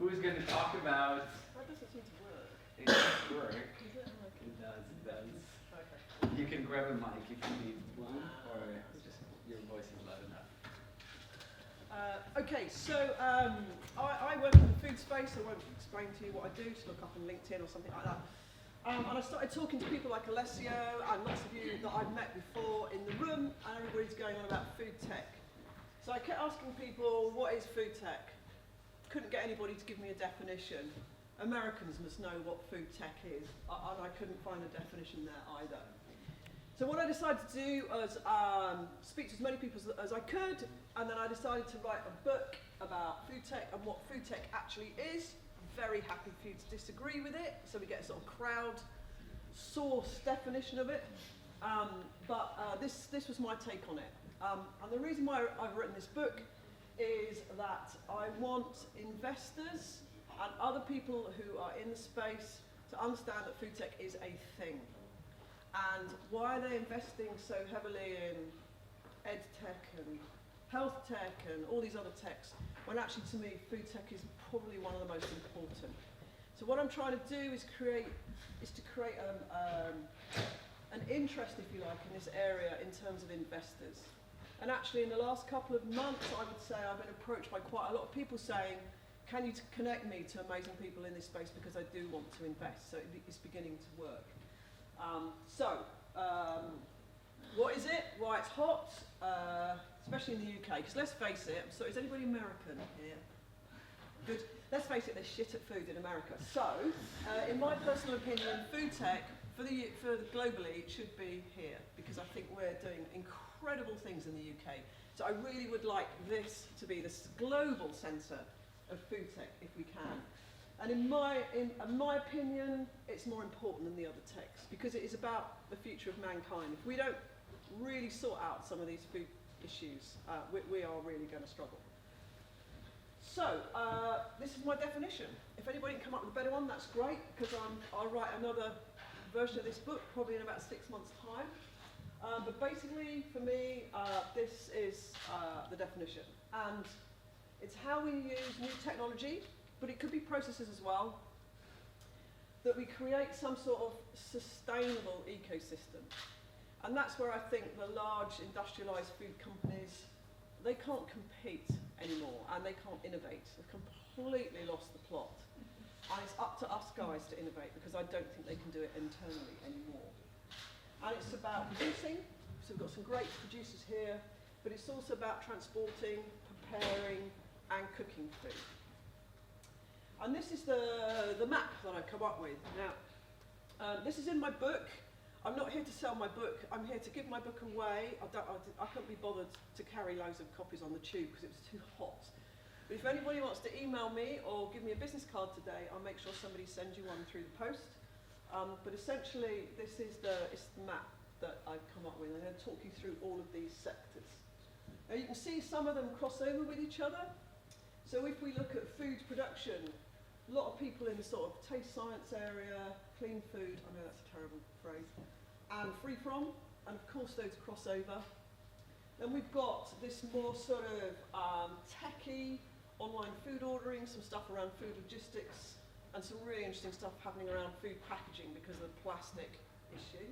who's going to talk about... That doesn't seem to work. It does work. Is it? Okay. It does, it does. Okay. You can grab a mic if you need one, or just your voice is loud enough. Okay, so I work in the food space. I won't explain to you what I do, just look up on LinkedIn or something like that. And I started talking to people like Alessio and lots of you that I've met before in the room, and everybody's going on about food tech. So I kept asking people, what is food tech? Couldn't get anybody to give me a definition. Americans must know what food tech is, and I couldn't find a definition there either. So what I decided to do was speak to as many people as I could, and then I decided to write a book about food tech and what food tech actually is. I'm very happy for you to disagree with it, so we get a sort of crowd-sourced definition of it. But this was my take on it. And the reason why I've written this book is that I want investors and other people who are in the space to understand that food tech is a thing. And why are they investing so heavily in ed tech and health tech and all these other techs, when actually to me food tech is probably one of the most important. So what I'm trying to do is create an interest, if you like, in this area in terms of investors. And actually in the last couple of months, I would say I've been approached by quite a lot of people saying, can you connect me to amazing people in this space because I do want to invest. So it's beginning to work. What is it? Why it's hot, especially in the UK, because let's face it, so is anybody American here? Good. Let's face it, they're shit at food in America. So, in my personal opinion, food tech, for globally, it should be here, because I think we're doing incredible things in the UK. So I really would like this to be the global centre of food tech, if we can. And in my opinion, it's more important than the other techs, because it is about the future of mankind. If we don't really sort out some of these food issues, we are really going to struggle. So, this is my definition. If anybody can come up with a better one, that's great, because I'll write another version of this book probably in about 6 months' time. But basically, for me, this is the definition. And it's how we use new technology, but it could be processes as well, that we create some sort of sustainable ecosystem. And that's where I think the large industrialized food companies, they can't compete anymore, and they can't innovate. They've completely lost the plot. And it's up to us guys to innovate, because I don't think they can do it internally anymore. And it's about producing, so we've got some great producers here, but it's also about transporting, preparing, and cooking food. And this is the map that I've come up with. Now, this is in my book. I'm not here to sell my book. I'm here to give my book away. I couldn't be bothered to carry loads of copies on the tube because it was too hot. But if anybody wants to email me or give me a business card today, I'll make sure somebody sends you one through the post. But essentially, it's the map that I've come up with. I'm going to talk you through all of these sectors. Now, you can see some of them cross over with each other. So if we look at food production, a lot of people in the sort of taste science area, clean food, I know that's a terrible phrase, and free from, and of course those cross over. Then we've got this more sort of techie, online food ordering, some stuff around food logistics, and some really interesting stuff happening around food packaging because of the plastic issue.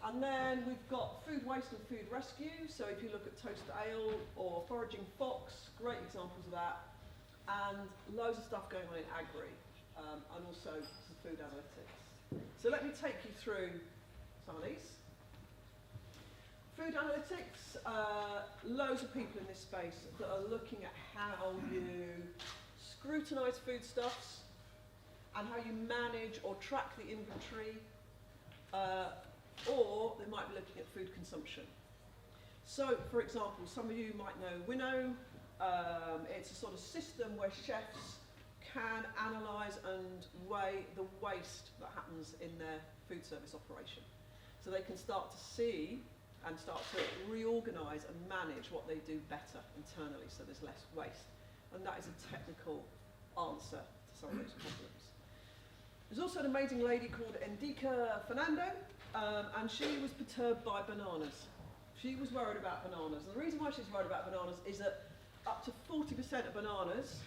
And then we've got food waste and food rescue. So if you look at Toast Ale or Foraging Fox, great examples of that. And loads of stuff going on in agri, and also some food analytics. So let me take you through some of these. Food analytics, loads of people in this space that are looking at how you scrutinise foodstuffs and how you manage or track the inventory, or they might be looking at food consumption. So, for example, some of you might know Winnow. It's a sort of system where chefs can analyse and weigh the waste that happens in their food service operation. So they can start to see and start to reorganise and manage what they do better internally, so there's less waste. And that is a technical answer to some of those problems. There's also an amazing lady called Endika Fernando, and she was perturbed by bananas. She was worried about bananas. And the reason why she's worried about bananas is that up to 40% of bananas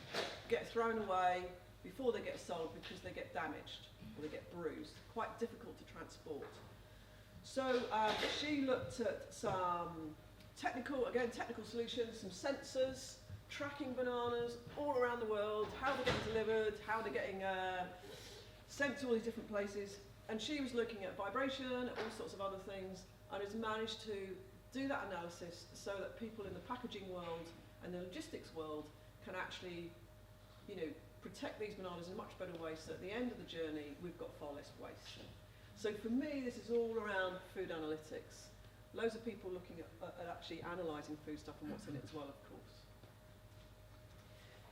get thrown away before they get sold because they get damaged or they get bruised. Quite difficult to transport. So she looked at some technical solutions, some sensors, tracking bananas all around the world, how they're getting delivered, how they're getting sent to all these different places. And she was looking at vibration, all sorts of other things, and has managed to do that analysis so that people in the packaging world and the logistics world can actually, protect these bananas in a much better way, so at the end of the journey, we've got far less waste. So for me, this is all around food analytics. Loads of people looking at actually analysing food stuff and what's in it as well, of course.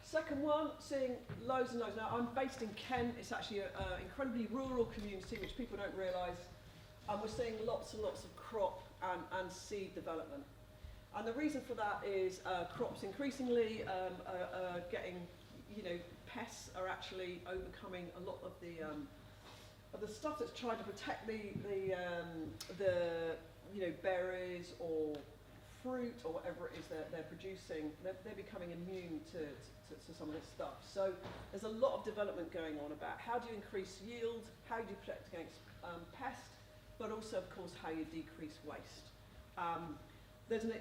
Second one, seeing loads and loads. Now, I'm based in Kent. It's actually an incredibly rural community, which people don't realise. And we're seeing lots and lots of crop and seed development. And the reason for that is crops increasingly are getting, pests are actually overcoming a lot of the stuff that's trying to protect the berries or fruit or whatever it is they're producing. They're becoming immune to some of this stuff. So there's a lot of development going on about how do you increase yield, how do you protect against pests, but also, of course, how you decrease waste. There's an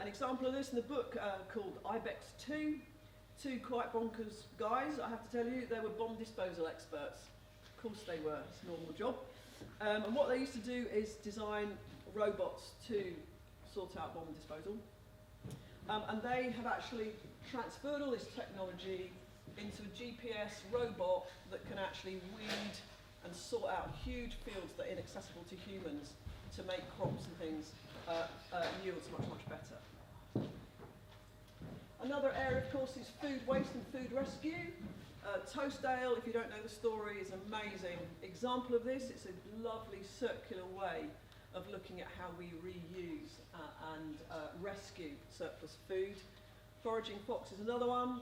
example of this in the book called Ibex 2. Two quite bonkers guys, I have to tell you. They were bomb disposal experts. Of course they were, it's a normal job. And what they used to do is design robots to sort out bomb disposal. And they have actually transferred all this technology into a GPS robot that can actually weed and sort out huge fields that are inaccessible to humans to make crops and things yields much, much better. Another area, of course, is food waste and food rescue. Toastdale, if you don't know the story, is an amazing example of this. It's a lovely circular way of looking at how we reuse and rescue surplus food. Foraging Fox is another one.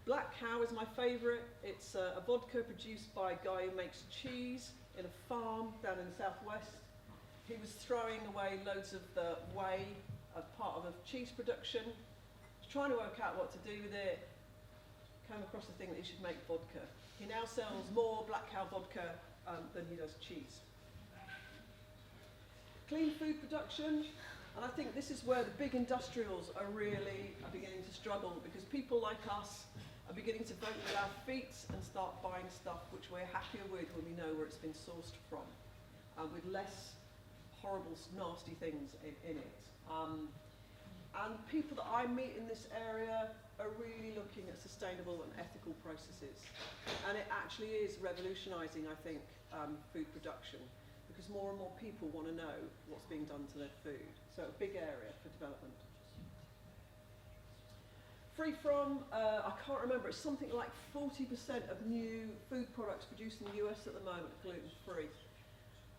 Black Cow is my favourite. It's a vodka produced by a guy who makes cheese in a farm down in the southwest. He was throwing away loads of the whey as part of cheese production. Trying to work out what to do with it, came across the thing that he should make vodka. He now sells more Black Cow vodka than he does cheese. Clean food production, and I think this is where the big industrials are beginning to struggle, because people like us are beginning to vote with our feet and start buying stuff which we're happier with when we know where it's been sourced from, with less horrible, nasty things in it. And people that I meet in this area are really looking at sustainable and ethical processes. And it actually is revolutionising, I think, food production, because more and more people want to know what's being done to their food. So a big area for development. Free from, I can't remember, it's something like 40% of new food products produced in the US at the moment are gluten-free,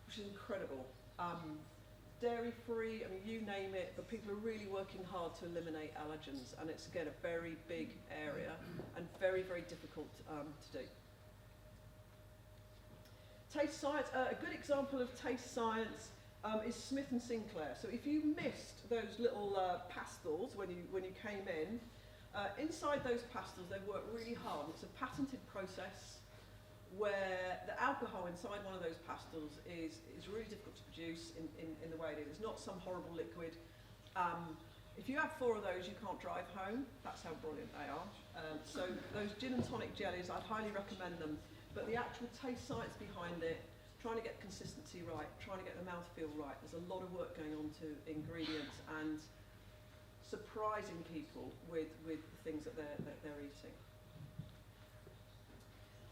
which is incredible. Dairy-free, I mean, you name it, but people are really working hard to eliminate allergens, and it's, again, a very big area and very, very difficult to do. Taste science, a good example of taste science is Smith & Sinclair. So if you missed those little pastels when you came in, inside those pastels they've worked really hard. It's a patented process where the alcohol inside one of those pastels is really difficult to produce in the way it is. It's not some horrible liquid. If you have 4 of those, you can't drive home. That's how brilliant they are. So those gin and tonic jellies, I'd highly recommend them. But the actual taste science behind it, trying to get consistency right, trying to get the mouthfeel right, there's a lot of work going on to ingredients and surprising people with the things that they're eating.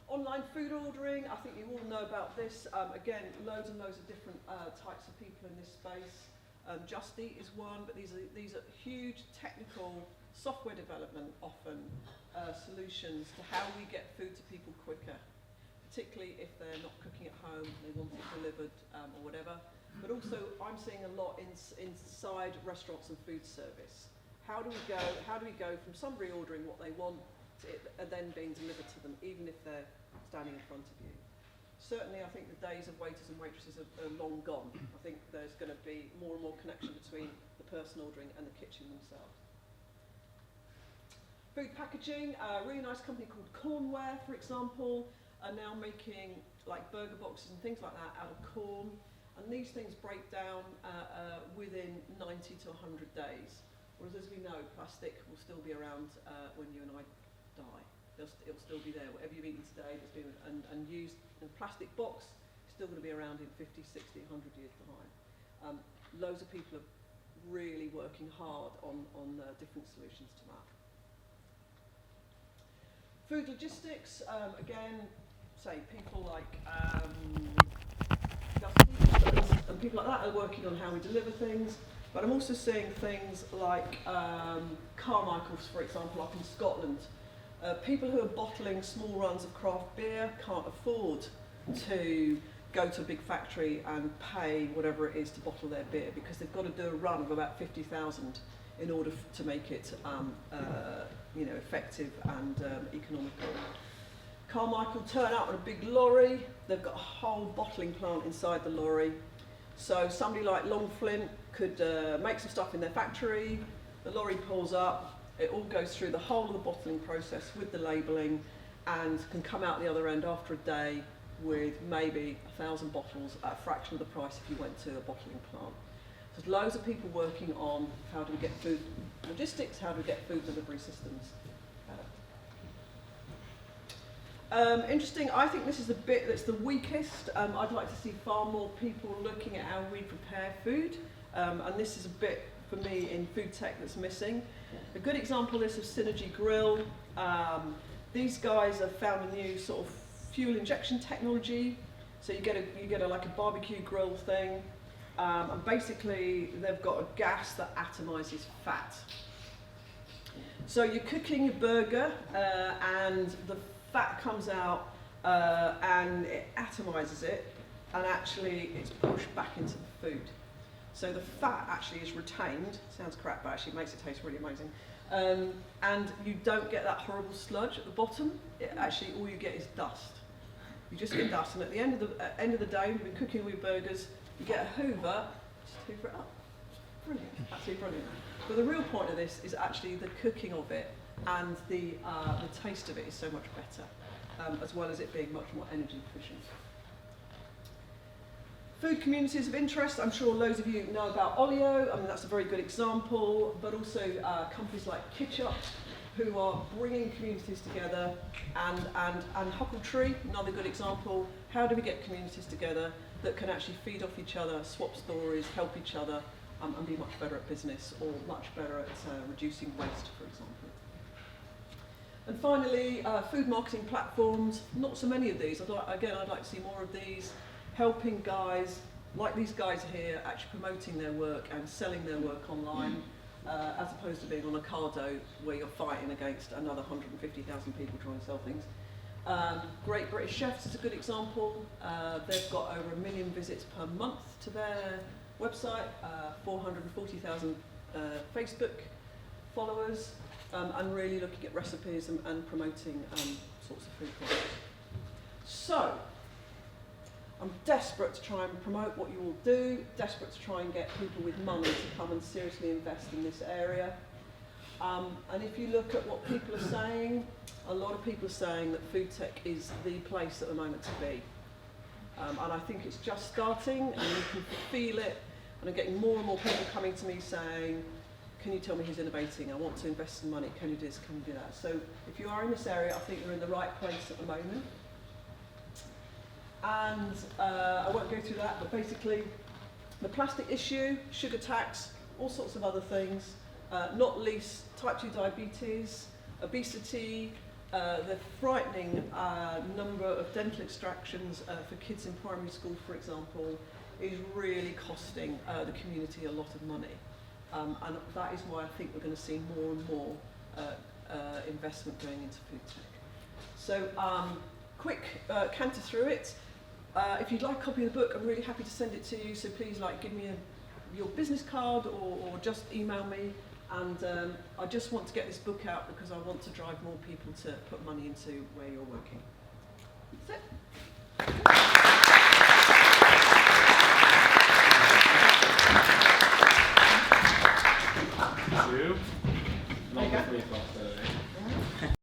Online food ordering, I think you all know about this. Again, loads and loads of different types of people in this space. Just Eat is one, but these are huge technical software development, often solutions to how we get food to people quicker, particularly if they're not cooking at home, they want it delivered or whatever. But also, I'm seeing a lot inside restaurants and food service. How do we go from somebody ordering what they want to it then being delivered to them, even if they're standing in front of you? Certainly, I think the days of waiters and waitresses are long gone. I think there's going to be more and more connection between the person ordering and the kitchen themselves. Food packaging, a really nice company called Cornware, for example, are now making like burger boxes and things like that out of corn. And these things break down within 90 to 100 days. Whereas as we know, plastic will still be around when you and I die. It'll still be there. Whatever you've eaten today that's been and used in a plastic box is still going to be around in 50, 60, 100 years' time. Loads of people are really working hard on different solutions to that. Food logistics, again, say people like and people like that are working on how we deliver things, but I'm also seeing things like Carmichael's, for example, up in Scotland. People who are bottling small runs of craft beer can't afford to go to a big factory and pay whatever it is to bottle their beer, because they've got to do a run of about 50,000 in order to make it effective and economical. Carmichael turn out on a big lorry. They've got a whole bottling plant inside the lorry. So somebody like Longflint could make some stuff in their factory. The lorry pulls up. It all goes through the whole of the bottling process with the labelling and can come out the other end after a day with maybe 1,000 bottles at a fraction of the price if you went to a bottling plant. So there's loads of people working on how do we get food logistics, how do we get food delivery systems better. Interesting, I think this is the bit that's the weakest. I'd like to see far more people looking at how we prepare food, and this is a bit for me in food tech that's missing. A good example is of Synergy Grill. These guys have found a new sort of fuel injection technology. So you get like a barbecue grill thing, and basically they've got a gas that atomizes fat. So you're cooking your burger, and the fat comes out, and it atomizes it, and actually it's pushed back into the food. So the fat actually is retained. Sounds crap, but actually makes it taste really amazing. And you don't get that horrible sludge at the bottom. Actually, all you get is dust. You just get dust, and at the end of the day, when you're cooking all your burgers, you get a Hoover, just hoover it up. It's brilliant, absolutely brilliant. But the real point of this is actually the cooking of it, and the taste of it is so much better, as well as it being much more energy efficient. Food communities of interest, I'm sure loads of you know about Olio. I mean, that's a very good example, but also companies like Kitchup, who are bringing communities together, and Huckletree, another good example. How do we get communities together that can actually feed off each other, swap stories, help each other, and be much better at business, or much better at reducing waste, for example. And finally, food marketing platforms. Not so many of these. I'd like to see more of these, helping guys like these guys here actually promoting their work and selling their work online, as opposed to being on Ocado where you're fighting against another 150,000 people trying to sell things. Great British Chefs is a good example. They've got over 1 million visits per month to their website, 440,000 Facebook followers, and really looking at recipes and promoting sorts of food products. So, I'm desperate to try and promote what you all do, desperate to try and get people with money to come and seriously invest in this area. And if you look at what people are saying, a lot of people are saying that food tech is the place at the moment to be. And I think it's just starting, and you can feel it, and I'm getting more and more people coming to me saying, can you tell me who's innovating? I want to invest some money, can you do this, can you do that? So if you are in this area, I think you're in the right place at the moment. And I won't go through that, but basically the plastic issue, sugar tax, all sorts of other things, not least type 2 diabetes, obesity, the frightening number of dental extractions for kids in primary school, for example, is really costing the community a lot of money. And that is why I think we're going to see more and more investment going into food tech. So quick canter through it. If you'd like a copy of the book, I'm really happy to send it to you, so please give me your business card or just email me. And I just want to get this book out because I want to drive more people to put money into where you're working. That's it.